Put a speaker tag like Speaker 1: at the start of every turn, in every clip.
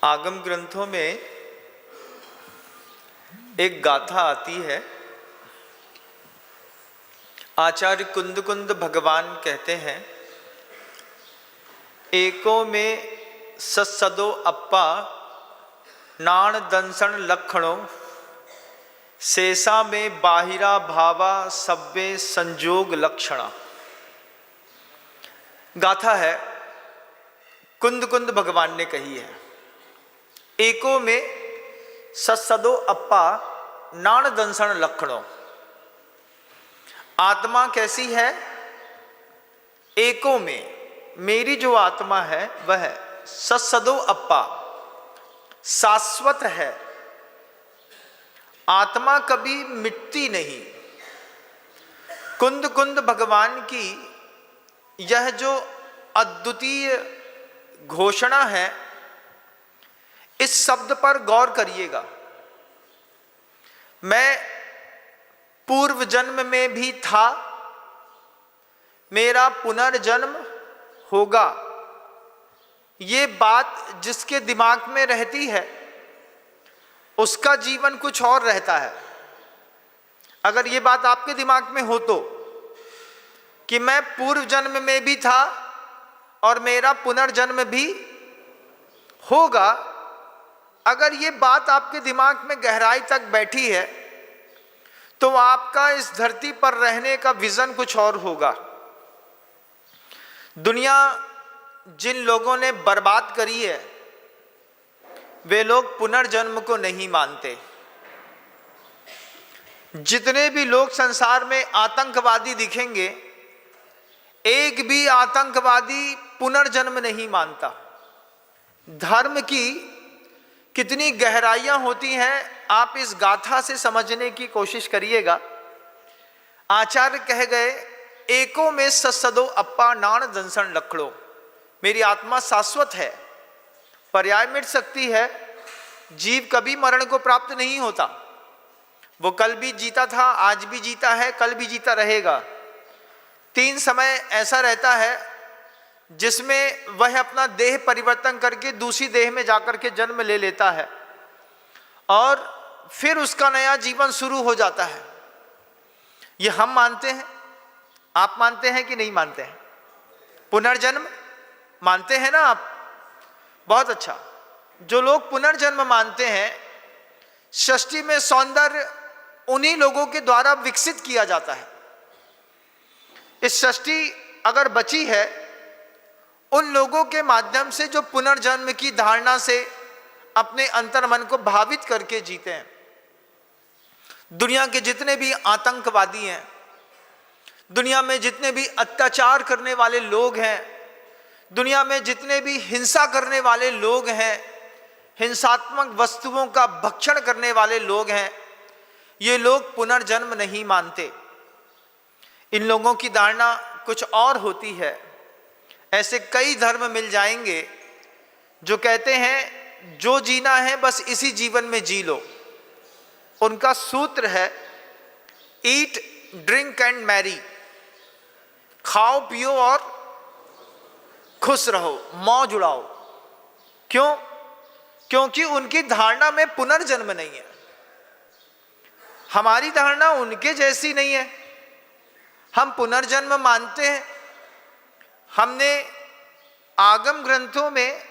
Speaker 1: आगम ग्रंथों में एक गाथा आती है। आचार्य कुंद कुंद भगवान कहते हैं, एको में सत्सदो अप्पा नाण दंसन लक्षणों शेषा में बाहिरा भावा सब्बे संजोग लक्षणा। गाथा है, कुंद कुंद भगवान ने कही है। एको में सत्सदो अप्पा नाण दंसन लक्षणों। आत्मा कैसी है? एको में मेरी जो आत्मा है वह सत्सदो अप्पा शाश्वत है। आत्मा कभी मिटती नहीं। कुंद कुंद भगवान की यह जो अद्वितीय घोषणा है, इस शब्द पर गौर करिएगा। मैं पूर्व जन्म में भी था, मेरा पुनर्जन्म होगा। ये बात जिसके दिमाग में रहती है उसका जीवन कुछ और रहता है। अगर ये बात आपके दिमाग में हो तो कि मैं पूर्व जन्म में भी था और मेरा पुनर्जन्म भी होगा, अगर ये बात आपके दिमाग में गहराई तक बैठी है तो आपका इस धरती पर रहने का विजन कुछ और होगा। दुनिया जिन लोगों ने बर्बाद करी है वे लोग पुनर्जन्म को नहीं मानते। जितने भी लोग संसार में आतंकवादी दिखेंगे, एक भी आतंकवादी पुनर्जन्म नहीं मानता। धर्म की कितनी गहराइयां होती हैं, आप इस गाथा से समझने की कोशिश करिएगा। आचार्य कह गए, एको में सत्सदो अप्पा नाण दंसन लक्षणों। मेरी आत्मा शाश्वत है, पर्याय मिट सकती है। जीव कभी मरण को प्राप्त नहीं होता। वो कल भी जीता था, आज भी जीता है, कल भी जीता रहेगा। 3 समय ऐसा रहता है जिसमें वह अपना देह परिवर्तन करके दूसरी देह में जाकर के जन्म ले लेता है और फिर उसका नया जीवन शुरू हो जाता है। ये हम मानते हैं, आप मानते हैं कि नहीं मानते हैं? पुनर्जन्म मानते हैं ना आप? बहुत अच्छा। जो लोग पुनर्जन्म मानते हैं, सृष्टि में सौंदर्य उन्हीं लोगों के द्वारा विकसित किया जाता है। इस सृष्टि अगर बची है उन लोगों के माध्यम से जो पुनर्जन्म की धारणा से अपने अंतर्मन को भावित करके जीते हैं। दुनिया के जितने भी आतंकवादी हैं, दुनिया में जितने भी अत्याचार करने वाले लोग हैं, दुनिया में जितने भी हिंसा करने वाले लोग हैं, हिंसात्मक वस्तुओं का भक्षण करने वाले लोग हैं, ये लोग पुनर्जन्म नहीं मानते। इन लोगों की धारणा कुछ और होती है। ऐसे कई धर्म मिल जाएंगे जो कहते हैं जो जीना है बस इसी जीवन में जी लो। उनका सूत्र है ईट ड्रिंक एंड मैरी। खाओ पियो और खुश रहो, मौज उड़ाओ। क्यों? क्योंकि उनकी धारणा में पुनर्जन्म नहीं है। हमारी धारणा उनके जैसी नहीं है। हम पुनर्जन्म मानते हैं। हमने आगम ग्रंथों में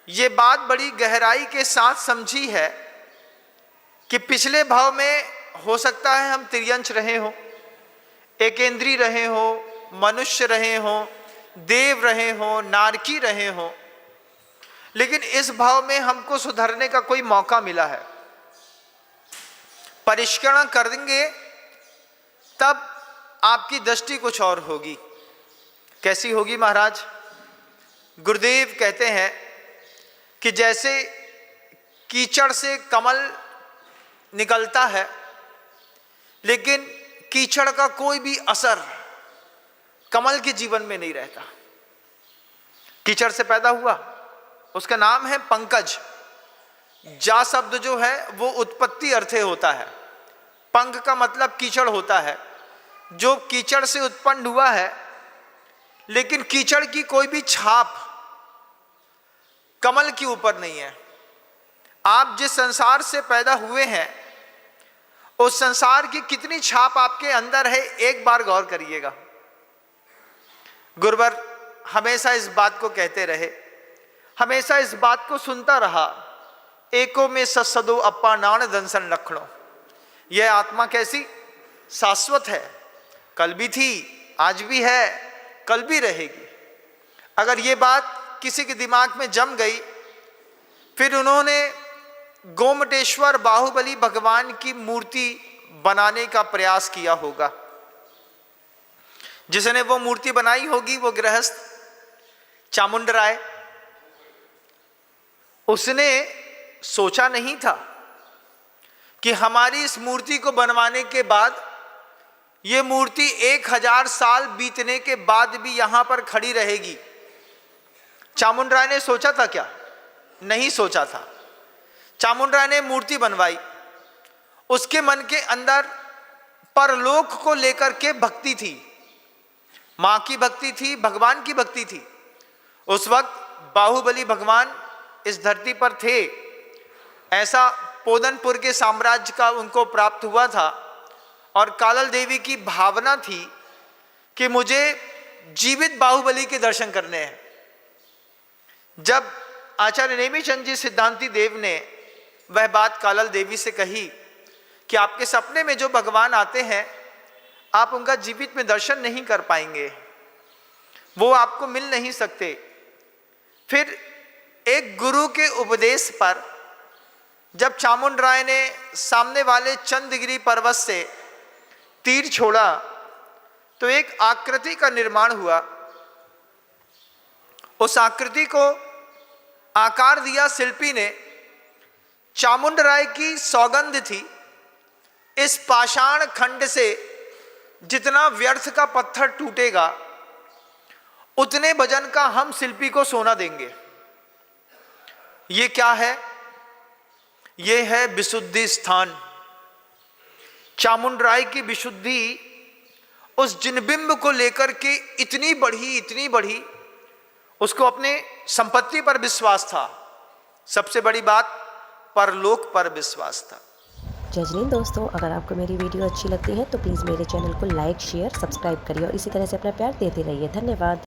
Speaker 1: ये बात बड़ी गहराई के साथ समझी है कि पिछले भाव में हो सकता है हम त्रियंश रहे हो, एकेंद्री रहे हो, मनुष्य रहे हो, देव रहे हो, नारकी रहे हो, लेकिन इस भाव में हमको सुधरने का कोई मौका मिला है। परिष्करण करेंगे तब आपकी दृष्टि कुछ और होगी। कैसी होगी महाराज? गुरुदेव कहते हैं कि जैसे कीचड़ से कमल निकलता है, लेकिन कीचड़ का कोई भी असर कमल के जीवन में नहीं रहता। कीचड़ से पैदा हुआ, उसका नाम है पंकज। जा शब्द जो है वो उत्पत्ति अर्थे होता है। पंख का मतलब कीचड़ होता है। जो कीचड़ से उत्पन्न हुआ है, लेकिन कीचड़ की कोई भी छाप कमल के ऊपर नहीं है। आप जिस संसार से पैदा हुए हैं उस संसार की कितनी छाप आपके अंदर है, एक बार गौर करिएगा। गुरुवर हमेशा इस बात को कहते रहे, हमेशा इस बात को सुनता रहा, एको में सत्सदो अप्पा नान दंसन लखणो। यह आत्मा कैसी शाश्वत है, कल भी थी, आज भी है, कल भी रहेगी। अगर ये बात किसी के दिमाग में जम गई, फिर उन्होंने गोमटेश्वर बाहुबली भगवान की मूर्ति बनाने का प्रयास किया होगा। जिसने वो मूर्ति बनाई होगी वो गृहस्थ चामुंडराय। उसने सोचा नहीं था कि हमारी इस मूर्ति को बनवाने के बाद ये मूर्ति 1000 साल बीतने के बाद भी यहां पर खड़ी रहेगी। चामुंडराय ने सोचा था क्या? नहीं सोचा था। चामुंडराय ने मूर्ति बनवाई, उसके मन के अंदर परलोक को लेकर के भक्ति थी, मां की भक्ति थी, भगवान की भक्ति थी। उस वक्त बाहुबली भगवान इस धरती पर थे, ऐसा पोदनपुर के साम्राज्य का उनको प्राप्त हुआ था और कालल देवी की भावना थी कि मुझे जीवित बाहुबली के दर्शन करने हैं। जब आचार्य नेमिचंद जी सिद्धांती देव ने वह बात कालल देवी से कही कि आपके सपने में जो भगवान आते हैं आप उनका जीवित में दर्शन नहीं कर पाएंगे, वो आपको मिल नहीं सकते। फिर एक गुरु के उपदेश पर जब चामुंडराय ने सामने वाले चंद्रगिरी पर्वत से तीर छोड़ा तो एक आकृति का निर्माण हुआ। उस आकृति को आकार दिया शिल्पी ने। चामुंडराय की सौगंध थी, इस पाषाण खंड से जितना व्यर्थ का पत्थर टूटेगा उतने वजन का हम शिल्पी को सोना देंगे। ये क्या है? ये है विशुद्धि स्थान। चामुंडराय की विशुद्धि उस जिनबिंब को लेकर के इतनी बढ़ी, उसको अपने संपत्ति पर विश्वास था, सबसे बड़ी बात परलोक पर विश्वास था।
Speaker 2: जय हिंद दोस्तों, अगर आपको मेरी वीडियो अच्छी लगती है तो प्लीज़ मेरे चैनल को लाइक, शेयर, सब्सक्राइब करिए और इसी तरह से अपना प्यार देते रहिए। धन्यवाद।